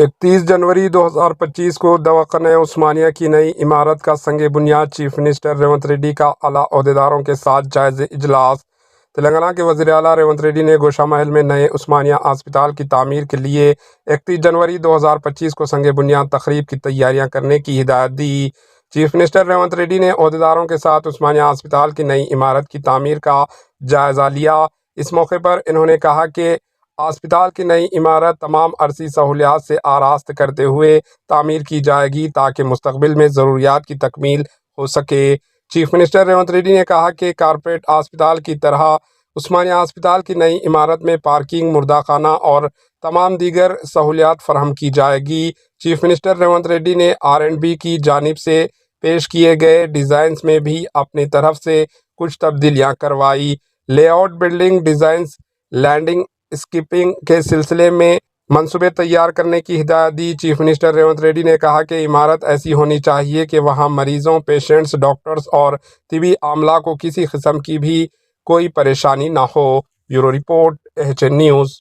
31 जनवरी 2025 को दवाखाना उस्मानिया की नई इमारत का संग बुनियाद चीफ मिनिस्टर रेवंत रेड्डी का आला ओहदेदारों के साथ जायज़ा इजलास। तेलंगाना के वज़ीर आला रेवंत रेड्डी ने गोशा महल में नए उस्मानिया अस्पताल की तामीर के लिए 31 जनवरी 2025 को संग बुनियाद तकरीब की तैयारियां करने की हिदायत दी। चीफ मिनिस्टर रेवंत रेड्डी ने ओहदेदारों के साथ उस्मानिया अस्पताल की नई इमारत की तामीर का जायज़ा लिया। इस मौके पर इन्होंने कहा कि अस्पताल की नई इमारत तमाम अरसी सहूलियात से आरास्त करते हुए तामीर की जाएगी ताकि मुस्तकबिल में ज़रूरियात की तकमील हो सके। चीफ मिनिस्टर रेवंत रेड्डी ने कहा कि कारपोरेट अस्पताल की तरह उस्मानिया अस्पताल की नई इमारत में पार्किंग, मुर्दाखाना और तमाम दीगर सहूलियात फराहम की जाएगी। चीफ मिनिस्टर रेवंत रेड्डी ने R&B की जानिब से पेश किए गए डिज़ाइंस में भी अपनी तरफ से कुछ तब्दीलियाँ करवाई। Layout, building designs, landscaping के सिलसिले में मंसूबे तैयार करने की हिदायत दी। चीफ मिनिस्टर रेवंत रेड्डी ने कहा कि इमारत ऐसी होनी चाहिए कि वहां मरीजों, पेशेंट्स, डॉक्टर्स और तिबी आमला को किसी किस्म की भी कोई परेशानी ना हो। Bureau report, AHN news.